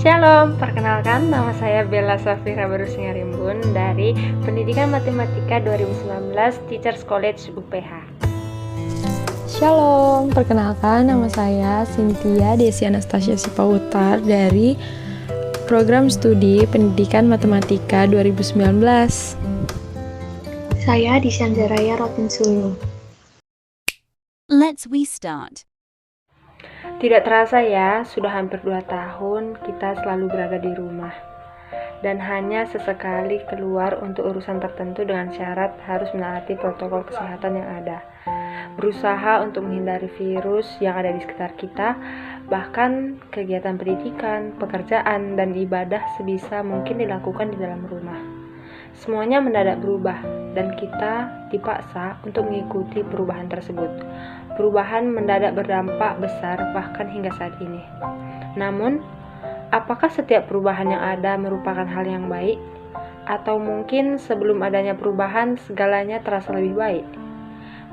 Shalom, perkenalkan nama saya Bella Safira Barusingarimbun dari Pendidikan Matematika 2019 Teachers College UPH. Shalom, perkenalkan nama saya Cynthia Desi Anastasia Sipautar dari Program Studi Pendidikan Matematika 2019. Saya Disyanjaraya Rotinsulu. Let's restart. Tidak terasa ya, sudah hampir 2 tahun kita selalu berada di rumah. Dan hanya sesekali keluar untuk urusan tertentu dengan syarat harus menaati protokol kesehatan yang ada. Berusaha untuk menghindari virus yang ada di sekitar kita, bahkan kegiatan pendidikan, pekerjaan, dan ibadah sebisa mungkin dilakukan di dalam rumah. Semuanya mendadak berubah, dan kita dipaksa untuk mengikuti perubahan tersebut. Perubahan mendadak berdampak besar bahkan hingga saat ini. Namun, apakah setiap perubahan yang ada merupakan hal yang baik? Atau mungkin sebelum adanya perubahan segalanya terasa lebih baik?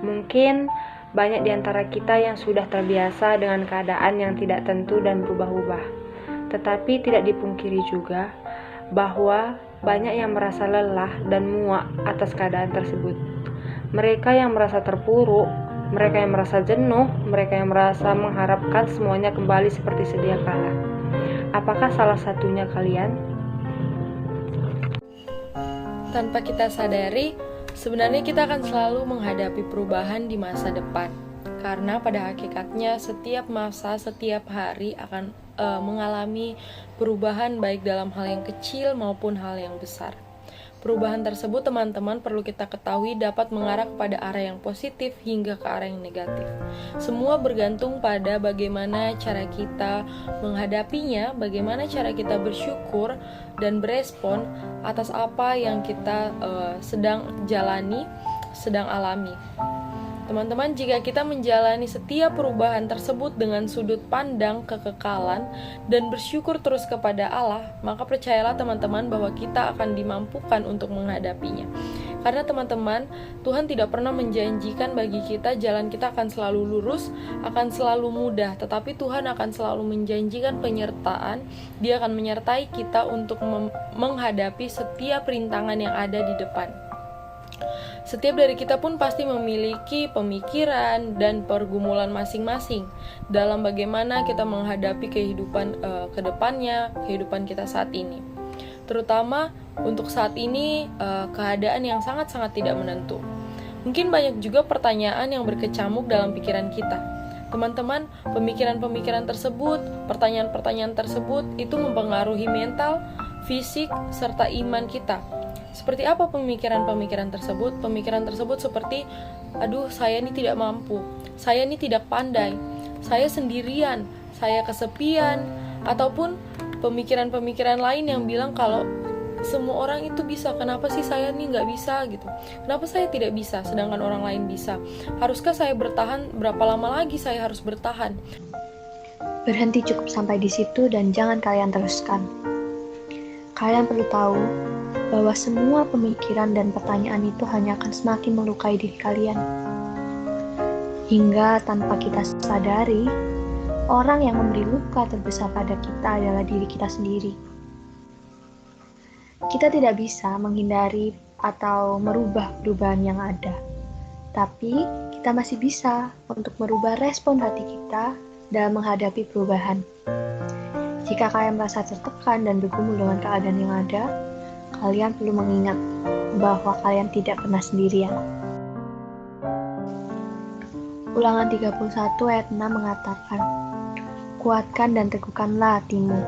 Mungkin banyak di antara kita yang sudah terbiasa dengan keadaan yang tidak tentu dan berubah-ubah. Tetapi tidak dipungkiri juga bahwa banyak yang merasa lelah dan muak atas keadaan tersebut. Mereka yang merasa terpuruk, mereka yang merasa jenuh, mereka yang merasa mengharapkan semuanya kembali seperti sedia kala. Apakah salah satunya kalian? Tanpa kita sadari, sebenarnya kita akan selalu menghadapi perubahan di masa depan. Karena pada hakikatnya setiap masa, setiap hari akan mengalami perubahan baik dalam hal yang kecil maupun hal yang besar. Perubahan tersebut teman-teman perlu kita ketahui dapat mengarah kepada arah yang positif hingga ke arah yang negatif. Semua bergantung pada bagaimana cara kita menghadapinya, bagaimana cara kita bersyukur dan berespon atas apa yang kita sedang jalani, sedang alami. Teman-teman, jika kita menjalani setiap perubahan tersebut dengan sudut pandang kekekalan dan bersyukur terus kepada Allah, maka percayalah teman-teman bahwa kita akan dimampukan untuk menghadapinya. Karena teman-teman, Tuhan tidak pernah menjanjikan bagi kita jalan kita akan selalu lurus, akan selalu mudah, tetapi Tuhan akan selalu menjanjikan penyertaan. Dia akan menyertai kita untuk menghadapi setiap rintangan yang ada di depan. Setiap dari kita pun pasti memiliki pemikiran dan pergumulan masing-masing dalam bagaimana kita menghadapi kehidupan ke depannya, kehidupan kita saat ini. Terutama untuk saat ini keadaan yang sangat-sangat tidak menentu. Mungkin banyak juga pertanyaan yang berkecamuk dalam pikiran kita. Teman-teman, pemikiran-pemikiran tersebut, pertanyaan-pertanyaan tersebut itu mempengaruhi mental, fisik, serta iman kita. Seperti apa pemikiran-pemikiran tersebut? Pemikiran tersebut seperti, aduh saya ini tidak mampu, saya ini tidak pandai, saya sendirian, saya kesepian, ataupun pemikiran-pemikiran lain yang bilang kalau semua orang itu bisa, kenapa sih saya ini nggak bisa gitu? Kenapa saya tidak bisa, sedangkan orang lain bisa? Haruskah saya bertahan? Berapa lama lagi saya harus bertahan? Berhenti cukup sampai di situ dan jangan kalian teruskan. Kalian perlu tahu bahwa semua pemikiran dan pertanyaan itu hanya akan semakin melukai diri kalian. Hingga tanpa kita sadari, orang yang memberi luka terbesar pada kita adalah diri kita sendiri. Kita tidak bisa menghindari atau merubah perubahan yang ada, tapi kita masih bisa untuk merubah respon hati kita dalam menghadapi perubahan. Jika kalian merasa tertekan dan bergumul dengan keadaan yang ada, kalian perlu mengingat bahwa kalian tidak pernah sendirian. Ulangan 31 ayat 6 mengatakan, kuatkan dan teguhkanlah hatimu,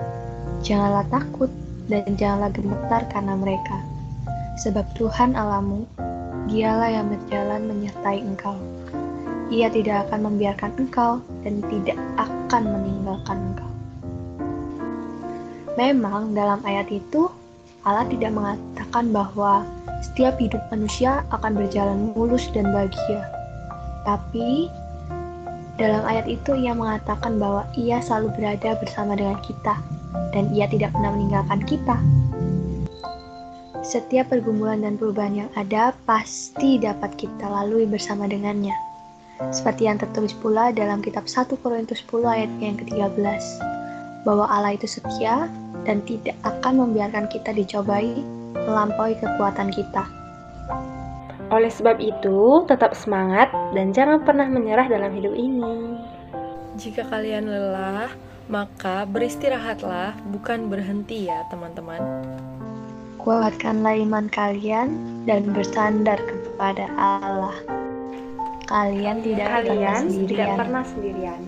janganlah takut dan janganlah gemetar karena mereka, sebab Tuhan Allahmu, Dialah yang berjalan menyertai engkau. Ia tidak akan membiarkan engkau dan tidak akan meninggalkan engkau. Memang dalam ayat itu Allah tidak mengatakan bahwa setiap hidup manusia akan berjalan mulus dan bahagia. Tapi dalam ayat itu ia mengatakan bahwa ia selalu berada bersama dengan kita dan ia tidak pernah meninggalkan kita. Setiap pergumulan dan perubahan yang ada pasti dapat kita lalui bersama dengannya. Seperti yang tertulis pula dalam kitab 1 Korintus 10 ayat yang ke-13, bahwa Allah itu setia dan tidak akan membiarkan kita dicobai melampaui kekuatan kita. Oleh sebab itu, tetap semangat dan jangan pernah menyerah dalam hidup ini. Jika kalian lelah, maka beristirahatlah, bukan berhenti ya teman-teman. Kuatkanlah iman kalian dan bersandar kepada Allah. Kalian tidak Kalian tidak sendirian. pernah sendirian.